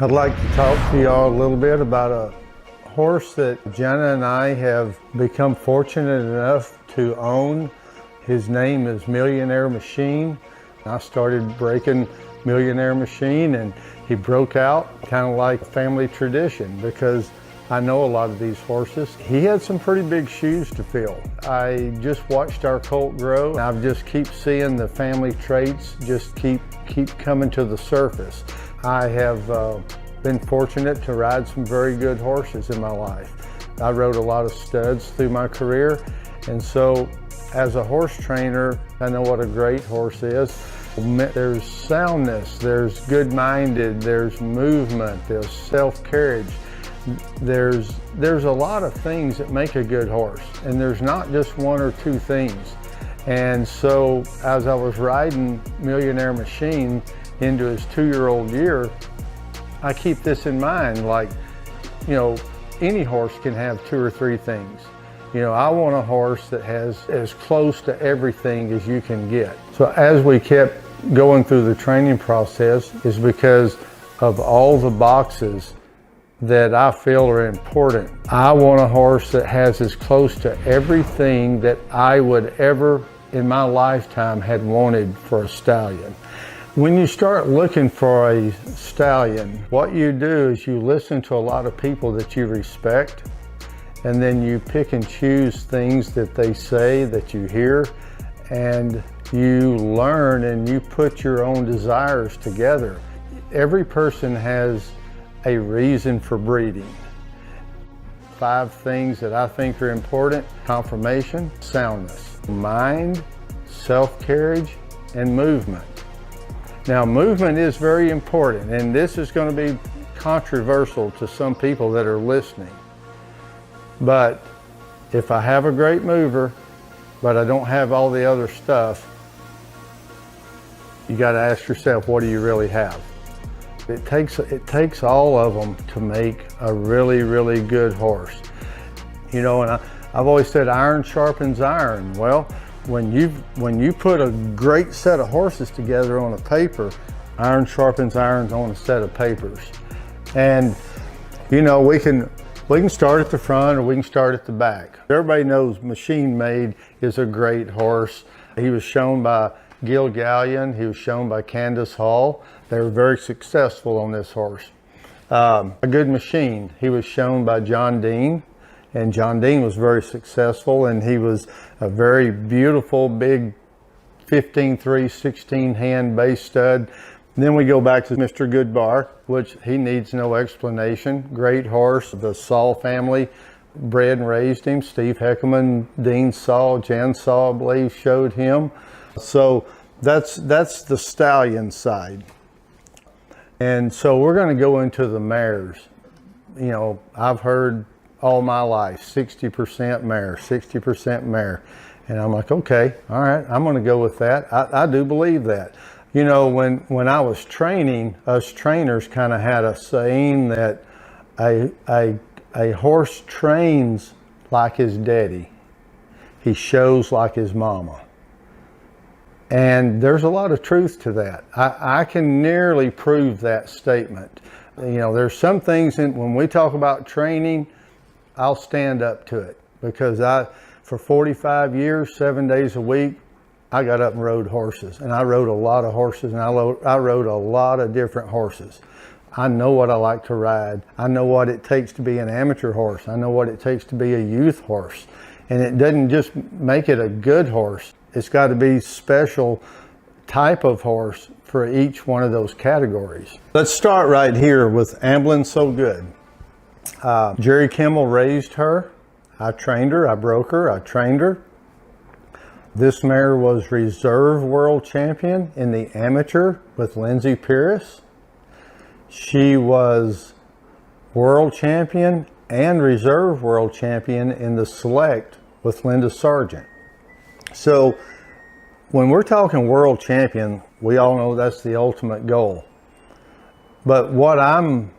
I'd like to talk to y'all a little bit about a horse that Jenna and I have become fortunate enough to own. His name is Millionaire Machine. I started breaking Millionaire Machine and he broke out kind of like family tradition because I know a lot of these horses. He had some pretty big shoes to fill. I just watched our colt grow. I just keep seeing the family traits just keep coming to the surface. I have been fortunate to ride some very good horses in my life. I rode a lot of studs through my career, and so as a horse trainer, I know what a great horse is. There's soundness, there's good-minded, there's movement, there's self-carriage. There's a lot of things that make a good horse, and there's not just one or two things. And so as I was riding Millionaire Machine into his 2-year-old year, I keep this in mind, like, you know, any horse can have 2 or 3 things. You know, I want a horse that has as close to everything as you can get. So as we kept going through the training process is because of all the boxes that I feel are important. I want a horse that has as close to everything that I would ever in my lifetime had wanted for a stallion. When you start looking for a stallion, what you do is you listen to a lot of people that you respect, and then you pick and choose things that they say, that you hear, and you learn and you put your own desires together. Every person has a reason for breeding. 5 things that I think are important: conformation, soundness, mind, self-carriage, and movement. Now, movement is very important, and this is going to be controversial to some people that are listening. But if I have a great mover, but I don't have all the other stuff, you got to ask yourself, what do you really have? It takes all of them to make a really, really good horse. You know, and I've always said iron sharpens iron. Well, when you put a great set of horses together on a paper, iron sharpens iron on a set of papers. And you know, we can start at the front or we can start at the back. Everybody knows Machine Made is a great horse. He was shown by Gil Gallion, he was shown by Candace Hall. They were very successful on this horse. A Good Machine, he was shown by John Dean, and John Dean was very successful, and he was a very beautiful, big 15-3, 16 hand base stud. And then we go back to Mr. Goodbar, which he needs no explanation. Great horse. The Saul family bred and raised him. Steve Heckelman, Dean Saul, Jan Saul, I believe, showed him. So that's the stallion side. And so we're going to go into the mares. You know, I've heard all my life, 60% mare, 60% mare. And I'm like, okay, all right, I'm going to go with that. I do believe that. You know, when I was training, us trainers kind of had a saying that a horse trains like his daddy. He shows like his mama. And there's a lot of truth to that. I can nearly prove that statement. You know, there's some things when we talk about training, I'll stand up to it because for 45 years, 7 days a week, I got up and rode horses, and I rode a lot of horses, and I rode a lot of different horses. I know what I like to ride. I know what it takes to be an amateur horse. I know what it takes to be a youth horse. And it doesn't just make it a good horse. It's got to be special type of horse for each one of those categories. Let's start right here with Amblin So Good. Jerry Kimmel raised her. I trained her, I broke her, I trained her. This mare was reserve world champion in the amateur with Lindsey Pierce. She was world champion and reserve world champion in the select with Linda Sargent. So when we're talking world champion, we all know that's the ultimate goal. But what I'm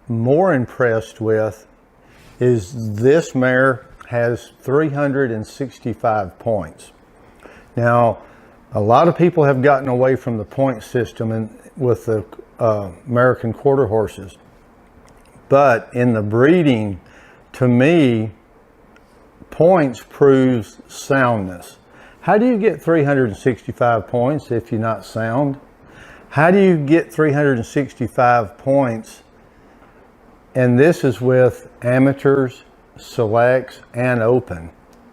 more impressed with is this mare has 365 points. Now, a lot of people have gotten away from the point system with the American quarter horses. But in the breeding, to me, points proves soundness. How do you get 365 points if you're not sound? How do you get 365 points? And this is with amateurs, selects, and open.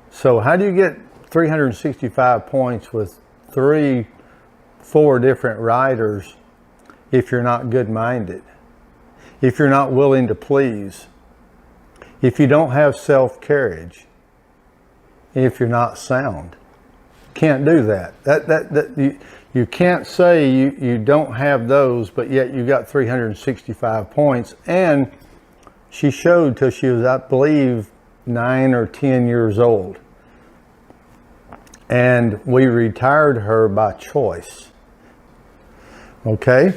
So how do you get 365 points with 3-4 different riders if you're not good-minded? If you're not willing to please? If you don't have self-carriage? If you're not sound? Can't do that. You can't say you don't have those, but yet you got 365 points. And she showed till she was, I believe, 9 or 10 years old. And we retired her by choice. Okay.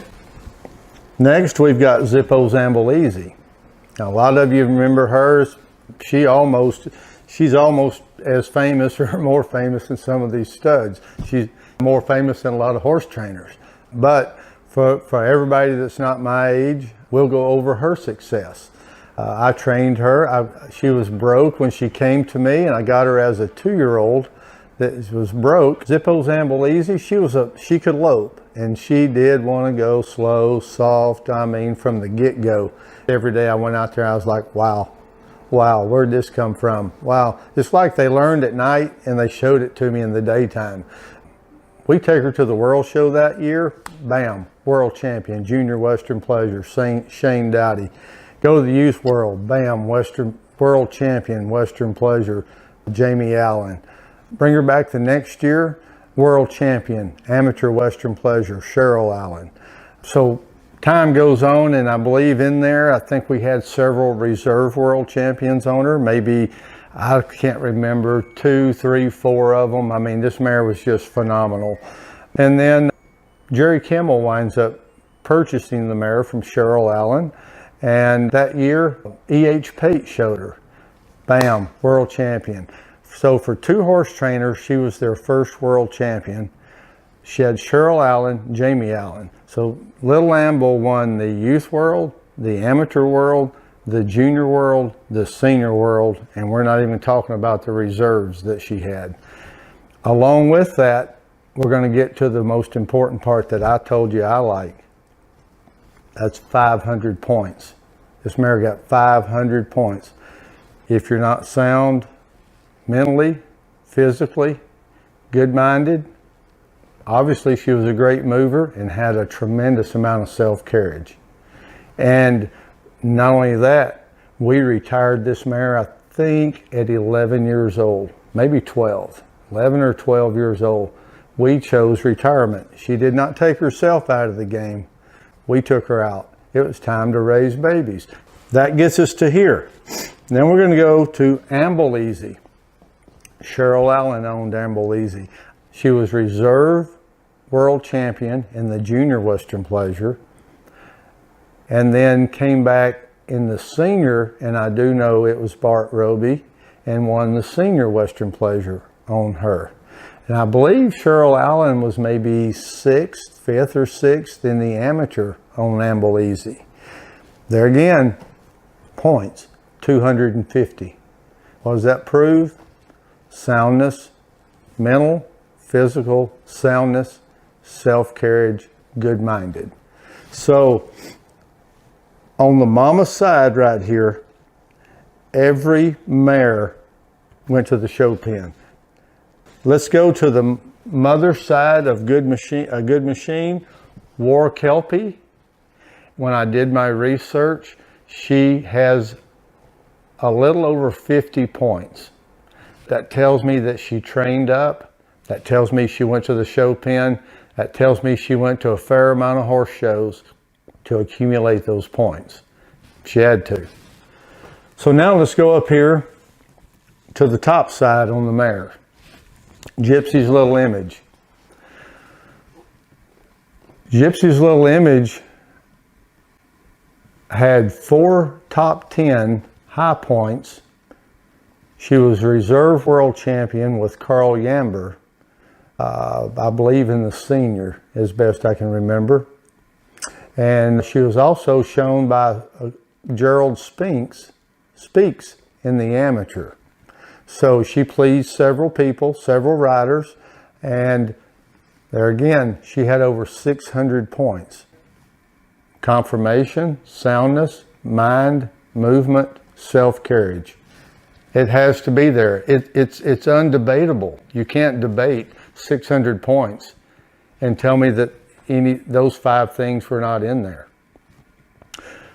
Next, we've got Zippo Zambolese. Now, a lot of you remember hers. She's almost as famous or more famous than some of these studs. She's more famous than a lot of horse trainers. But for everybody that's not my age, we'll go over her success. I trained her. She was broke when she came to me, and I got her as a 2-year-old that was broke. Zippo Zambolese, she could lope, and she did want to go slow, soft, I mean, from the get-go. Every day I went out there, I was like, wow, where'd this come from? Wow, it's like they learned at night and they showed it to me in the daytime. We take her to the World Show that year, bam, world champion, junior Western Pleasure, Shane Dowdy. Go to the Youth World, bam, world champion, Western Pleasure, Jamie Allen. Bring her back the next year, world champion, amateur Western Pleasure, Cheryl Allen. So time goes on, and I believe in there, I think we had several reserve world champions on her. Maybe, I can't remember, 2, 3, 4 of them. I mean, this mare was just phenomenal. And then Jerry Kimmel winds up purchasing the mare from Cheryl Allen. And that year, E.H. Pate showed her. Bam, world champion. So for 2 horse trainers, she was their first world champion. She had Cheryl Allen, Jamie Allen. So Little Amble won the youth world, the amateur world, the junior world, the senior world, and we're not even talking about the reserves that she had. Along with that, we're going to get to the most important part that I told you I like. That's 500 points. This mare got 500 points. If you're not sound mentally, physically, good-minded, obviously she was a great mover and had a tremendous amount of self-carriage. And not only that, we retired this mare, I think, at 11 years old, maybe 12, 11 or 12 years old. We chose retirement. She did not take herself out of the game. We took her out. It was time to raise babies. That gets us to here. Then we're going to go to Ambolese. Cheryl Allen owned Ambolese. She was reserve world champion in the junior Western Pleasure, and then came back in the senior, and I do know it was Bart Roby, and won the senior Western Pleasure on her. And I believe Cheryl Allen was maybe 6th, 5th or 6th in the amateur on Ambolese. There again, points, 250. What does that prove? Soundness, mental, physical soundness, self-carriage, good-minded. So on the mama side right here, every mare went to the show pen. Let's go to the mother side of Good Machine, War Kelpie. When I did my research, she has a little over 50 points. That tells me that she trained up. That tells me she went to the show pen. That tells me she went to a fair amount of horse shows to accumulate those points. She had to. So now let's go up here to the top side on the mare. Gypsy's Little Image. Gypsy's Little Image had 4 top 10 high points. She was reserve world champion with Carl Yamber, I believe in the senior, as best I can remember. And she was also shown by Gerald speaks in the amateur. So she pleased several people, several riders, and there again, she had over 600 points. Conformation, soundness, mind, movement, self-carriage. It has to be there. It's undebatable. You can't debate 600 points and tell me that those 5 things were not in there.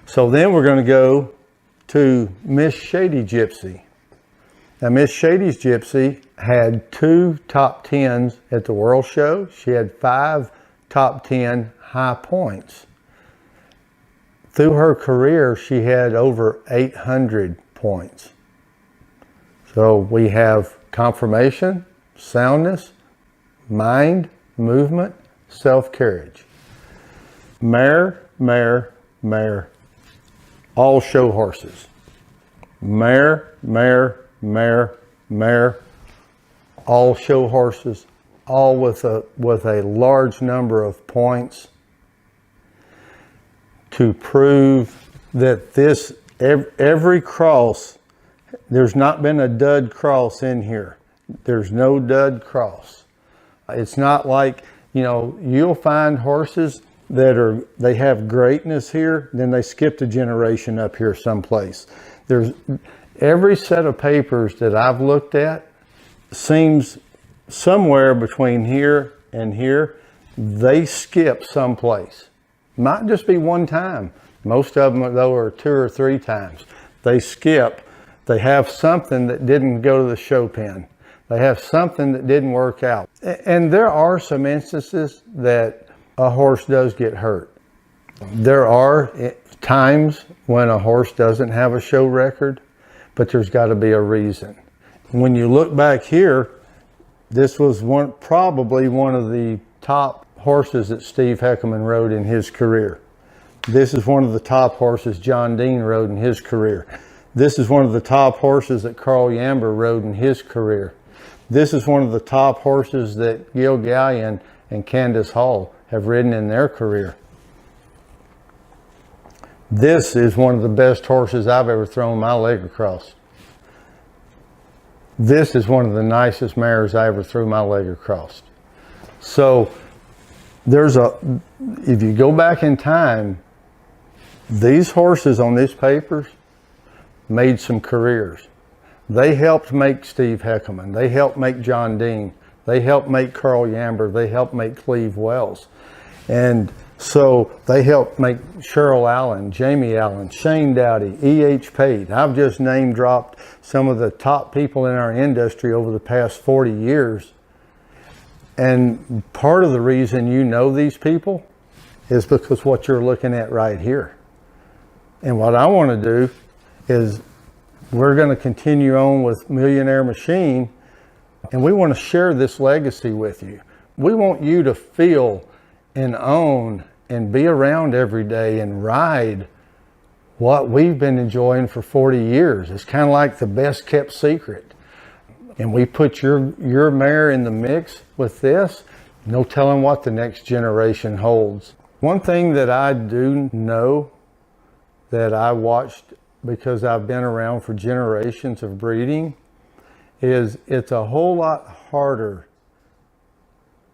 So then we're going to go to Miss Shady Gypsy. Now, Miss Shady's Gypsy had 2 top 10s at the World Show. She had 5 top 10 high points. Through her career, she had over 800 points. So we have conformation, soundness, mind, movement, self-carriage. Mare, mare, mare. All show horses. Mare, mare, mare, mare. All show horses, all with a large number of points to prove that every cross, there's not been a dud cross in here. There's no dud cross. It's not like, you'll find horses they have greatness here, then they skipped a generation up here someplace. There's every set of papers that I've looked at seems somewhere between here and here, they skip someplace. Might just be one time. Most of them, though, are 2 or 3 times. They skip. They have something that didn't go to the show pen. They have something that didn't work out. And there are some instances that a horse does get hurt. There are times when a horse doesn't have a show record, but there's got to be a reason. When you look back here, this was probably one of the top horses that Steve Heckman rode in his career. This is one of the top horses John Dean rode in his career. This is one of the top horses that Carl Yamber rode in his career. This is one of the top horses that Gil Gallion and Candace Hall have ridden in their career. This is one of the best horses I've ever thrown my leg across. This is one of the nicest mares I ever threw my leg across. So if you go back in time, these horses on these papers made some careers. They helped make Steve Heckman. They helped make John Dean. They helped make Carl Yamber. They helped make Cleve Wells. And so they helped make Cheryl Allen, Jamie Allen, Shane Dowdy, E.H. Pate. I've just name dropped some of the top people in our industry over the past 40 years. And part of the reason you know these people is because what you're looking at right here. And what I want to do is we're going to continue on with Millionaire Machine, and we want to share this legacy with you. We want you to feel and own and be around every day and ride what we've been enjoying for 40 years. It's kind of like the best kept secret. And we put your mare in the mix with this, no telling what the next generation holds. One thing that I do know that I watched because I've been around for generations of breeding is it's a whole lot harder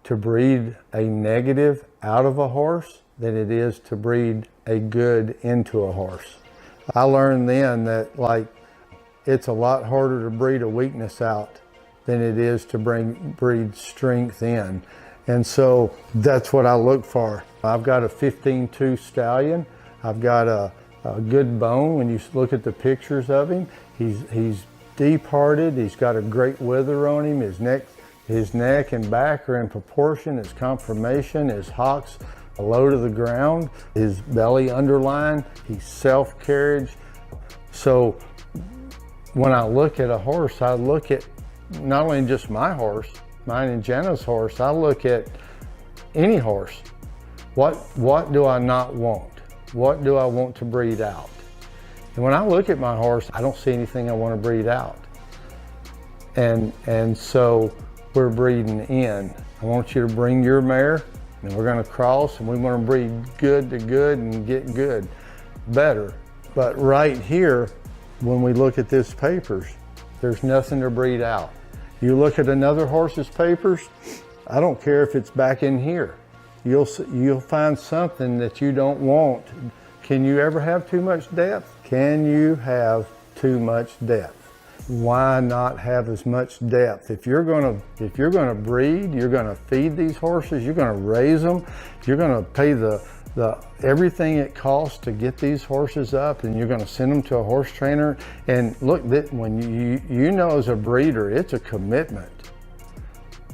to breed a negative out of a horse than it is to breed a good into a horse. I learned then that it's a lot harder to breed a weakness out than it is to breed strength in. And so that's what I look for. I've got a 15-2 stallion. I've got a good bone. When you look at the pictures of him, he's deep-hearted. He's got a great wither on him. His neck and back are in proportion. His conformation, his hocks are low to the ground. His belly underline. He's self-carriage. So when I look at a horse, I look at not only just my horse, mine and Jenna's horse, I look at any horse. What do I not want? What do I want to breed out? And when I look at my horse, I don't see anything I want to breed out. And so we're breeding in. I want you to bring your mare, and we're going to cross, and we want to breed good to good and get good, better. But right here, when we look at this papers, there's nothing to breed out. You look at another horse's papers, I don't care if it's back in here. You'll find something that you don't want. Can you ever have too much depth? Can you have too much depth? Why not have as much depth? If you're gonna breed, you're gonna feed these horses, you're gonna raise them, you're gonna pay the everything it costs to get these horses up, and you're gonna send them to a horse trainer. And look, when you know as a breeder, it's a commitment.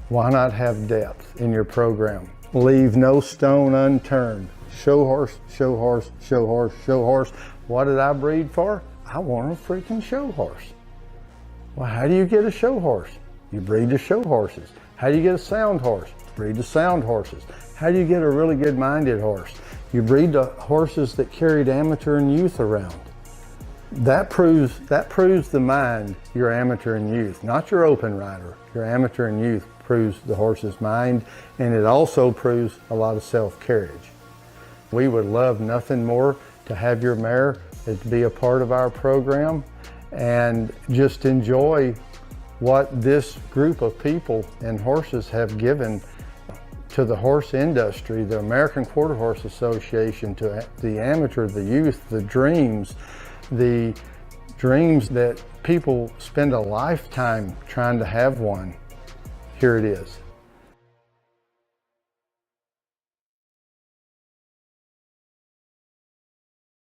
Why not have depth in your program? Leave no stone unturned. Show horse, show horse, show horse, show horse. What did I breed for? I want a freaking show horse. Well, how do you get a show horse? You breed the show horses. How do you get a sound horse? Breed the sound horses. How do you get a really good-minded horse? You breed the horses that carried amateur and youth around. That proves the mind, your amateur and youth, not your open rider. Your amateur and youth proves the horse's mind, and it also proves a lot of self-carriage. We would love nothing more to have your mare to be a part of our program and just enjoy what this group of people and horses have given to the horse industry, the American Quarter Horse Association, to the amateur, the youth, the dreams that people spend a lifetime trying to have one. Here it is.